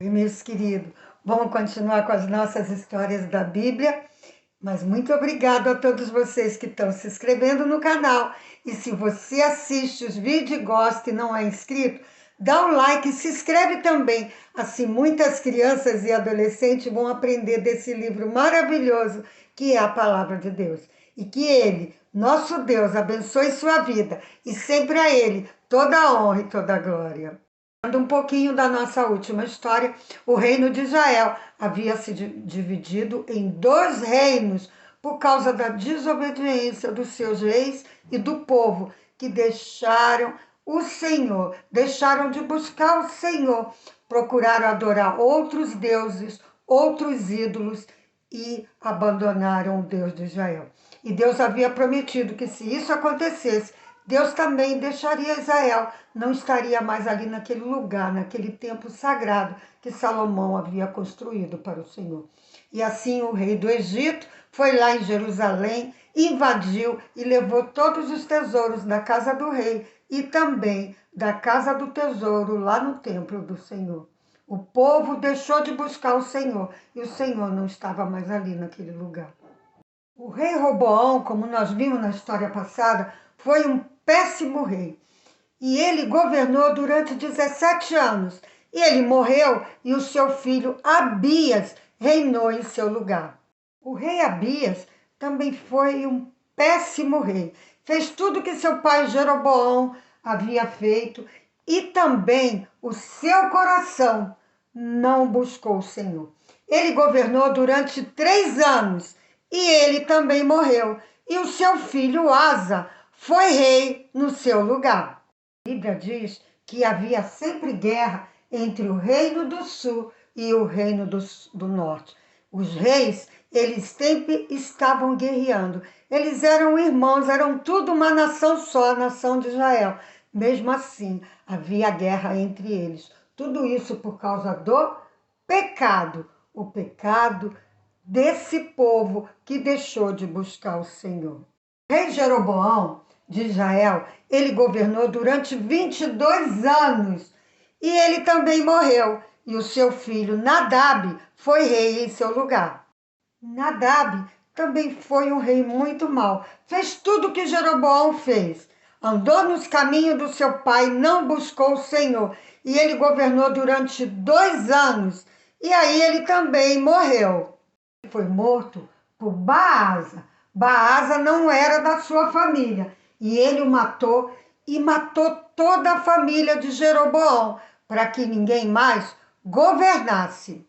E, meus queridos, vamos continuar com as nossas histórias da Bíblia, mas muito obrigado a todos vocês que estão se inscrevendo no canal. E se você assiste os vídeos e gosta e não é inscrito, dá um like e se inscreve também. Assim muitas crianças e adolescentes vão aprender desse livro maravilhoso que é a Palavra de Deus. E que Ele, nosso Deus, abençoe sua vida e sempre a Ele toda a honra e toda a glória. Um pouquinho da nossa última história, o reino de Israel havia se dividido em 2 reinos por causa da desobediência dos seus reis e do povo, que deixaram o Senhor, deixaram de buscar o Senhor, procuraram adorar outros deuses, outros ídolos e abandonaram o Deus de Israel. E Deus havia prometido que se isso acontecesse, Deus também deixaria Israel, não estaria mais ali naquele lugar, naquele templo sagrado que Salomão havia construído para o Senhor. E assim o rei do Egito foi lá em Jerusalém, invadiu e levou todos os tesouros da casa do rei e também da casa do tesouro lá no templo do Senhor. O povo deixou de buscar o Senhor e o Senhor não estava mais ali naquele lugar. O rei Roboão, como nós vimos na história passada, foi um péssimo rei. E ele governou durante 17 anos. E ele morreu e o seu filho Abias reinou em seu lugar. O rei Abias também foi um péssimo rei. Fez tudo que seu pai Jeroboão havia feito e também o seu coração não buscou o Senhor. Ele governou durante 3 anos e ele também morreu. E o seu filho Asa foi rei no seu lugar. A Bíblia diz que havia sempre guerra entre o reino do sul e o reino do norte. Os reis, eles sempre estavam guerreando. Eles eram irmãos, eram tudo uma nação só, a nação de Israel. Mesmo assim, havia guerra entre eles. Tudo isso por causa do pecado. O pecado desse povo que deixou de buscar o Senhor. O rei Jeroboão de Israel, ele governou durante 22 anos e ele também morreu. E o seu filho Nadab foi rei em seu lugar. Nadab também foi um rei muito mau. Fez tudo o que Jeroboão fez. Andou nos caminhos do seu pai, não buscou o Senhor. E ele governou durante 2 anos. E aí ele também morreu. Foi morto por Baasa. Baasa não era da sua família. E ele o matou e matou toda a família de Jeroboão, para que ninguém mais governasse.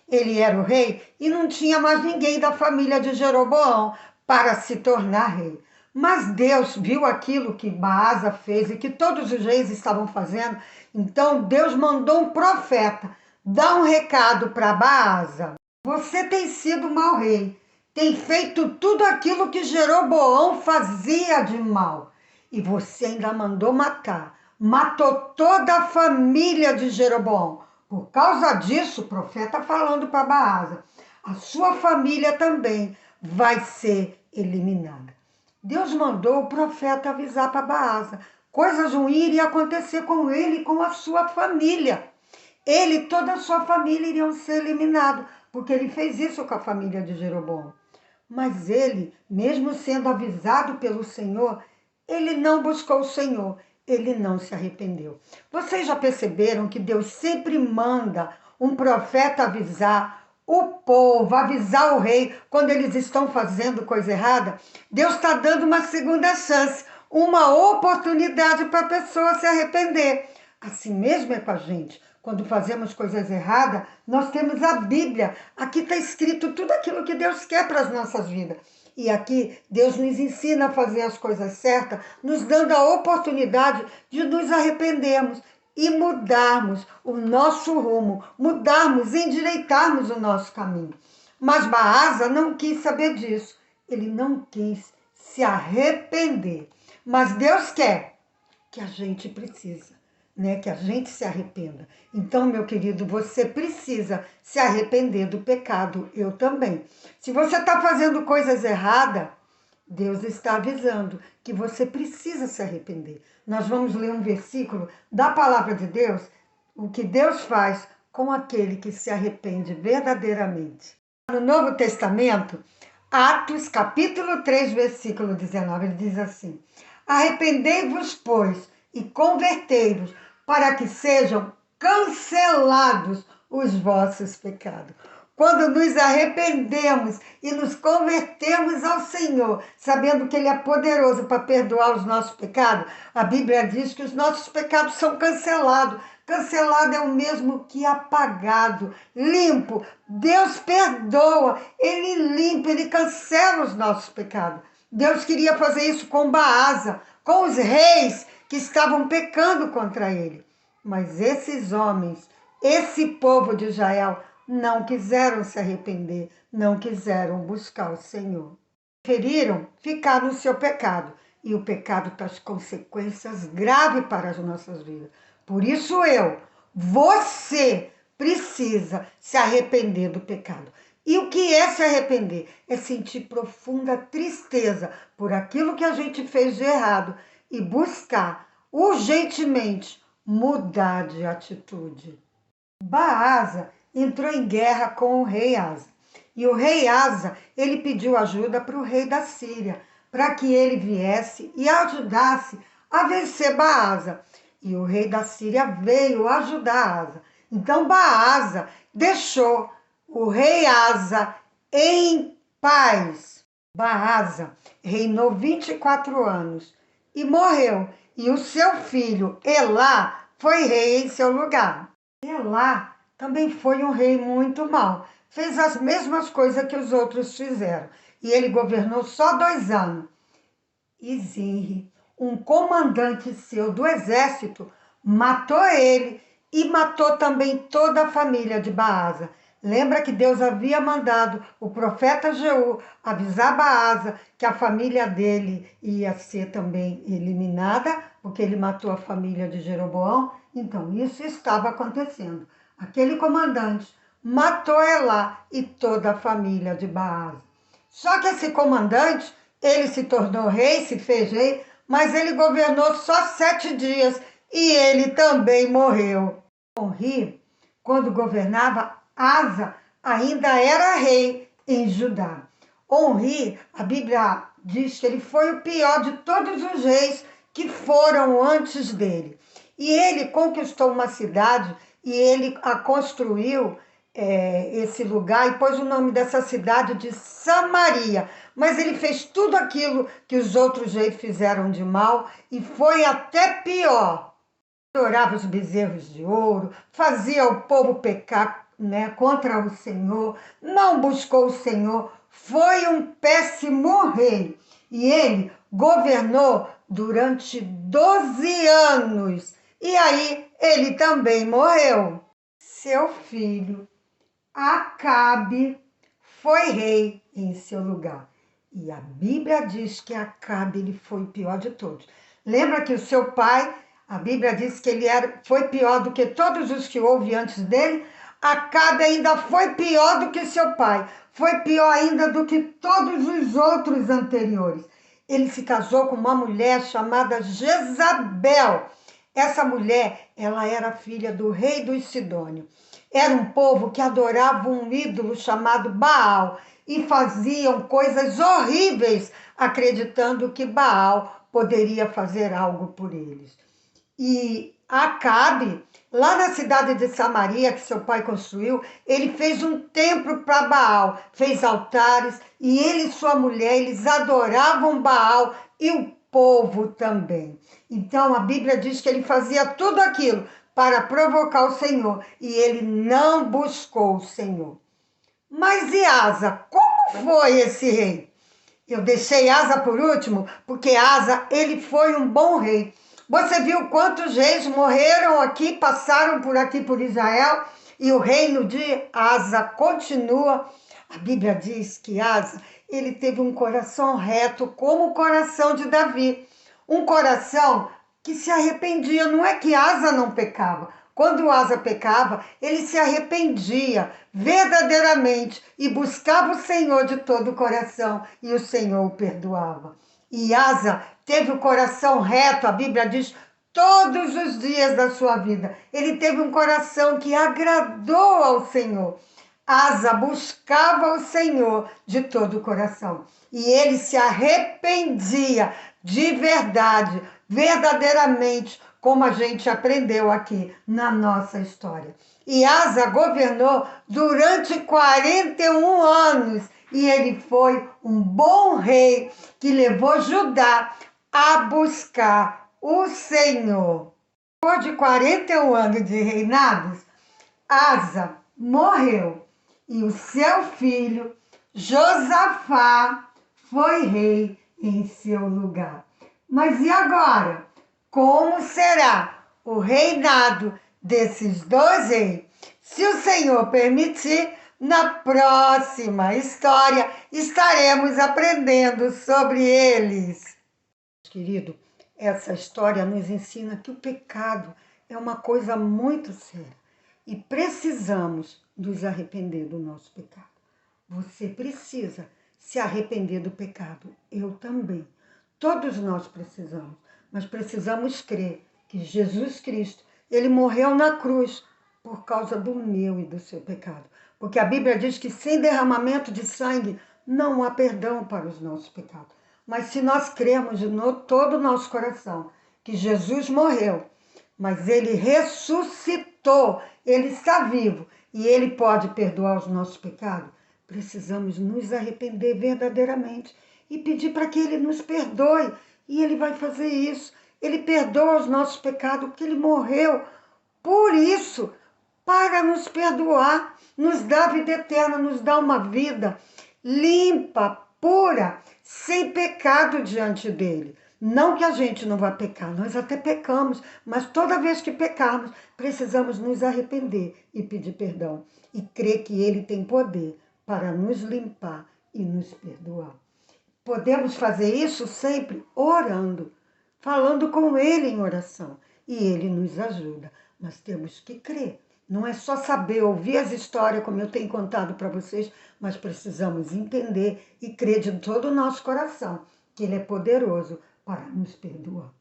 Ele era o rei e não tinha mais ninguém da família de Jeroboão para se tornar rei. Mas Deus viu aquilo que Baasa fez e que todos os reis estavam fazendo. Então Deus mandou um profeta dar um recado para Baasa. Você tem sido mau rei, tem feito tudo aquilo que Jeroboão fazia de mal. E você ainda mandou matar. Matou toda a família de Jeroboão. Por causa disso, o profeta falando para Baasa, a sua família também vai ser eliminada. Deus mandou o profeta avisar para Baasa. Coisas ruins iriam acontecer com ele e com a sua família. Ele e toda a sua família iriam ser eliminados, porque ele fez isso com a família de Jeroboão. Mas ele, mesmo sendo avisado pelo Senhor, ele não buscou o Senhor, ele não se arrependeu. Vocês já perceberam que Deus sempre manda um profeta avisar o povo, avisar o rei quando eles estão fazendo coisa errada? Deus está dando uma segunda chance, uma oportunidade para a pessoa se arrepender. Assim mesmo é com a gente. Quando fazemos coisas erradas, nós temos a Bíblia. Aqui está escrito tudo aquilo que Deus quer para as nossas vidas. E aqui Deus nos ensina a fazer as coisas certas, nos dando a oportunidade de nos arrependermos e mudarmos o nosso rumo, mudarmos, endireitarmos o nosso caminho. Mas Baasa não quis saber disso. Ele não quis se arrepender. Mas Deus quer que a gente precisa. Que a gente se arrependa. Então, meu querido, você precisa se arrepender do pecado, eu também. Se você está fazendo coisas erradas, Deus está avisando que você precisa se arrepender. Nós vamos ler um versículo da palavra de Deus, o que Deus faz com aquele que se arrepende verdadeiramente. No Novo Testamento, Atos capítulo 3, versículo 19, ele diz assim: arrependei-vos, pois, e convertei-vos, para que sejam cancelados os vossos pecados. Quando nos arrependemos e nos convertemos ao Senhor, sabendo que Ele é poderoso para perdoar os nossos pecados, a Bíblia diz que os nossos pecados são cancelados. Cancelado é o mesmo que apagado, limpo. Deus perdoa, Ele limpa, Ele cancela os nossos pecados. Deus queria fazer isso com Baasa, com os reis que estavam pecando contra Ele. Mas esses homens, esse povo de Israel, não quiseram se arrepender, não quiseram buscar o Senhor. Preferiram ficar no seu pecado. E o pecado traz consequências graves para as nossas vidas. Por isso você precisa se arrepender do pecado. E o que é se arrepender? É sentir profunda tristeza por aquilo que a gente fez de errado e buscar urgentemente mudar de atitude. Baasa entrou em guerra com o rei Asa. E o rei Asa, ele pediu ajuda para o rei da Síria, para que ele viesse e ajudasse a vencer Baasa. E o rei da Síria veio ajudar Asa. Então Baasa deixou o rei Asa em paz. Baasa reinou 24 anos e morreu. E o seu filho Elá foi rei em seu lugar. Elá também foi um rei muito mau. Fez as mesmas coisas que os outros fizeram. E ele governou só 2 anos. E Zinri, um comandante seu do exército, matou ele e matou também toda a família de Baasa. Lembra que Deus havia mandado o profeta Jeú avisar Baasa que a família dele ia ser também eliminada, porque ele matou a família de Jeroboão? Então, isso estava acontecendo. Aquele comandante matou Elá e toda a família de Baasa. Só que esse comandante, ele se tornou rei, se fez rei, mas ele governou só 7 dias e ele também morreu. Onri, quando governava, Asa ainda era rei em Judá. Onri, a Bíblia diz que ele foi o pior de todos os reis que foram antes dele. E ele conquistou uma cidade e ele a construiu, esse lugar, e pôs o nome dessa cidade de Samaria. Mas ele fez tudo aquilo que os outros reis fizeram de mal e foi até pior. Adorava os bezerros de ouro, fazia o povo pecar, contra o Senhor, não buscou o Senhor, foi um péssimo rei. E ele governou durante 12 anos. E aí ele também morreu. Seu filho Acabe foi rei em seu lugar. E a Bíblia diz que Acabe ele foi o pior de todos. Lembra que o seu pai, a Bíblia diz que ele foi pior do que todos os que houve antes dele? Acabe ainda foi pior do que seu pai. Foi pior ainda do que todos os outros anteriores. Ele se casou com uma mulher chamada Jezabel. Essa mulher, ela era filha do rei dos Sidônios. Era um povo que adorava um ídolo chamado Baal e faziam coisas horríveis, acreditando que Baal poderia fazer algo por eles. E Acabe, lá na cidade de Samaria, que seu pai construiu, ele fez um templo para Baal, fez altares, e ele e sua mulher, eles adoravam Baal e o povo também. Então a Bíblia diz que ele fazia tudo aquilo para provocar o Senhor, e ele não buscou o Senhor. Mas e Asa? Como foi esse rei? Eu deixei Asa por último, porque Asa, ele foi um bom rei. Você viu quantos reis morreram aqui, passaram por aqui por Israel, e o reino de Asa continua. A Bíblia diz que Asa, ele teve um coração reto, como o coração de Davi. Um coração que se arrependia. Não é que Asa não pecava. Quando Asa pecava, ele se arrependia verdadeiramente e buscava o Senhor de todo o coração, e o Senhor o perdoava. E Asa teve o coração reto, a Bíblia diz, todos os dias da sua vida. Ele teve um coração que agradou ao Senhor. Asa buscava o Senhor de todo o coração. E ele se arrependia de verdade, verdadeiramente, como a gente aprendeu aqui na nossa história. E Asa governou durante 41 anos. E ele foi um bom rei que levou Judá a buscar o Senhor. Depois de 41 anos de reinados, Asa morreu e o seu filho Josafá foi rei em seu lugar. Mas e agora? Como será o reinado desses dois reis? Se o Senhor permitir, na próxima história estaremos aprendendo sobre eles. Querido, essa história nos ensina que o pecado é uma coisa muito séria e precisamos nos arrepender do nosso pecado. Você precisa se arrepender do pecado, eu também. Todos nós precisamos, mas precisamos crer que Jesus Cristo, ele morreu na cruz por causa do meu e do seu pecado. Porque a Bíblia diz que sem derramamento de sangue não há perdão para os nossos pecados. Mas se nós cremos de todo o nosso coração que Jesus morreu, mas ele ressuscitou, ele está vivo e ele pode perdoar os nossos pecados, precisamos nos arrepender verdadeiramente e pedir para que ele nos perdoe. E ele vai fazer isso. Ele perdoa os nossos pecados porque ele morreu por isso, para nos perdoar, nos dá vida eterna, nos dá uma vida limpa, pura, sem pecado diante dele. Não que a gente não vá pecar, nós até pecamos, mas toda vez que pecarmos, precisamos nos arrepender e pedir perdão. E crer que ele tem poder para nos limpar e nos perdoar. Podemos fazer isso sempre orando, falando com ele em oração. E ele nos ajuda, mas temos que crer. Não é só saber, ouvir as histórias, como eu tenho contado para vocês, mas precisamos entender e crer de todo o nosso coração que ele é poderoso para nos perdoar.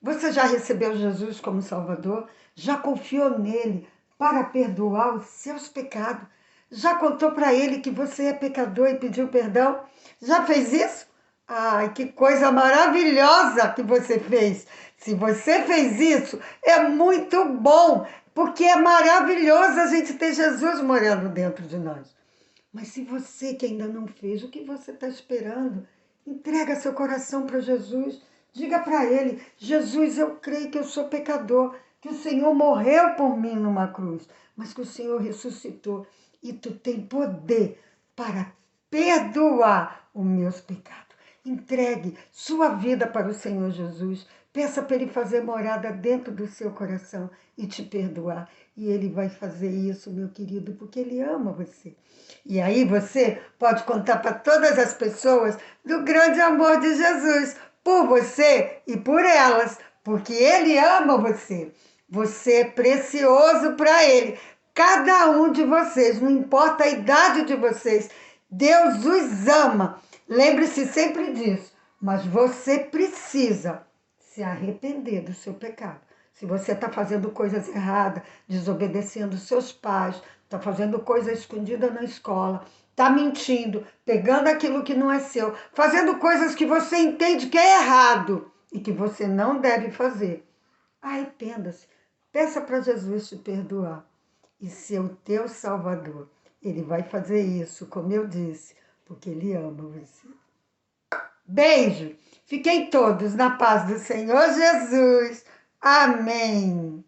Você já recebeu Jesus como Salvador? Já confiou nele para perdoar os seus pecados? Já contou para ele que você é pecador e pediu perdão? Já fez isso? Ai, que coisa maravilhosa que você fez! Se você fez isso, é muito bom, porque é maravilhoso a gente ter Jesus morando dentro de nós. Mas se você que ainda não fez, o que você está esperando? Entrega seu coração para Jesus. Diga para ele: Jesus, eu creio que eu sou pecador, que o Senhor morreu por mim numa cruz, mas que o Senhor ressuscitou e tu tem poder para perdoar os meus pecados. Entregue sua vida para o Senhor Jesus. Peça para ele fazer morada dentro do seu coração e te perdoar. E ele vai fazer isso, meu querido, porque ele ama você. E aí você pode contar para todas as pessoas do grande amor de Jesus, por você e por elas, porque ele ama você. Você é precioso para ele. Cada um de vocês, não importa a idade de vocês, Deus os ama. Lembre-se sempre disso, mas você precisa se arrepender do seu pecado. Se você está fazendo coisas erradas, desobedecendo seus pais, está fazendo coisa escondida na escola, está mentindo, pegando aquilo que não é seu, fazendo coisas que você entende que é errado e que você não deve fazer, arrependa-se. Peça para Jesus te perdoar e ser o teu Salvador. Ele vai fazer isso, como eu disse, porque ele ama você. Beijo! Fiquem todos na paz do Senhor Jesus. Amém!